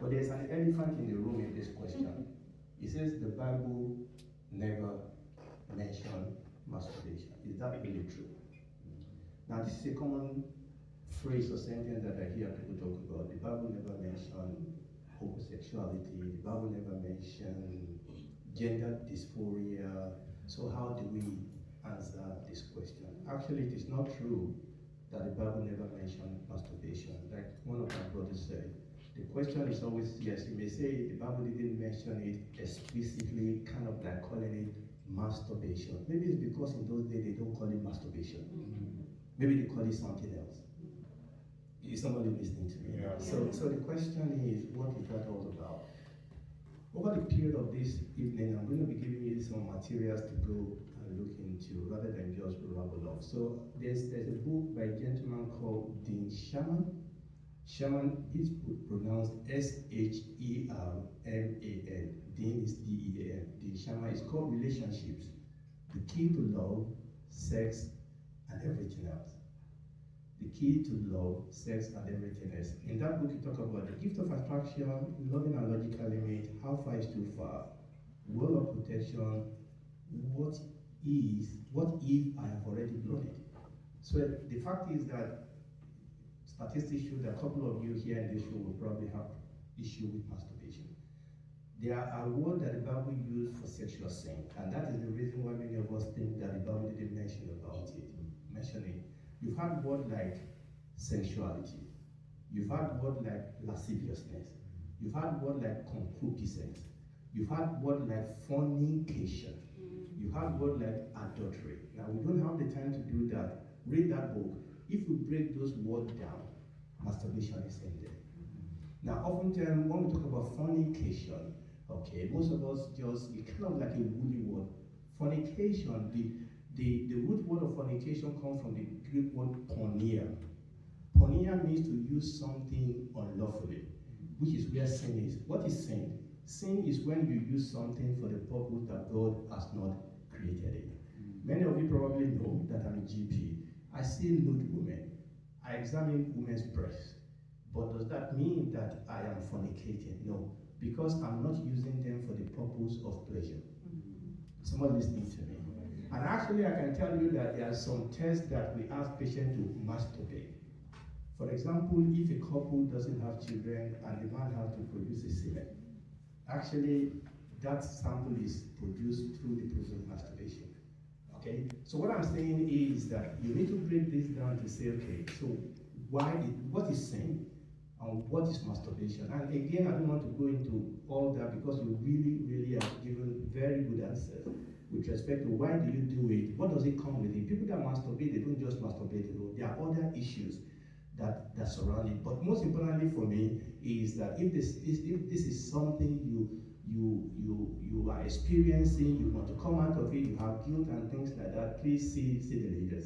But there's an elephant in the room in this question. It says the Bible never mentioned masturbation. Is that really true? Now, this is a common phrase or sentence that I hear people talk about. The Bible never mentioned homosexuality. The Bible never mentioned gender dysphoria. So how do we answer this question? Actually, it is not true that the Bible never mentioned masturbation. Like one of my brothers said, the question is always yes. You may say the Bible didn't mention it explicitly, kind of like calling it masturbation. Maybe it's because in those days they don't call it masturbation. Maybe they call it something else. Is somebody listening to me? Yeah. So the question is, what is that all about? Over the period of this evening, I'm going to be giving you some materials to go and look into rather than just ramble off. So there's a book by a gentleman called Dean Sherman. Sherman is pronounced S-H-E-R-M-A-N. Dean is D-E-A-N. Dean Sherman is called Relationships, the Key to Love, Sex, and Everything Else. The Key to Love, Sex, and Everything Else. In that book, you talk about the gift of attraction, loving and logical limit, how far is too far, wall of protection, what if I have already blown it? So the fact is that statistics show that a couple of you here in this room will probably have issue with masturbation. There are words that the Bible used for sexual sin, and that is the reason why many of us think that the Bible didn't mention it. You've had words like sensuality. You've had words like lasciviousness. You've had words like concupiscence. You've had words like fornication. You've had words like adultery. Now, we don't have the time to do that. Read that book. If we break those words down, masturbation is in there. Now, oftentimes, when we talk about fornication, okay, most of us it's kind of like a woolly word. Fornication, the root word of fornication comes from the Greek word porneia. Porneia means to use something unlawfully, which is where sin is. What is sin? Sin is when you use something for the purpose that God has not created it. Many of you probably know that I'm a GP. I see nude women. I examine women's breasts. But does that mean that I am fornicating? No, because I'm not using them for the purpose of pleasure. Someone listening to me. And actually, I can tell you that there are some tests that we ask patients to masturbate. For example, if a couple doesn't have children and the man has to produce a semen, actually, that sample is produced through the process of masturbation. Okay? So what I'm saying is that you need to break this down to say, okay, so what is sin and what is masturbation? And again, I don't want to go into all that because you really have given very good answers with respect to why do you do it, what does it come with it. People that masturbate, they don't just masturbate alone. There are other issues that surround it. But most importantly for me is that if this is something you are experiencing, you want to come out of it, you have guilt and things like that, please see the leaders.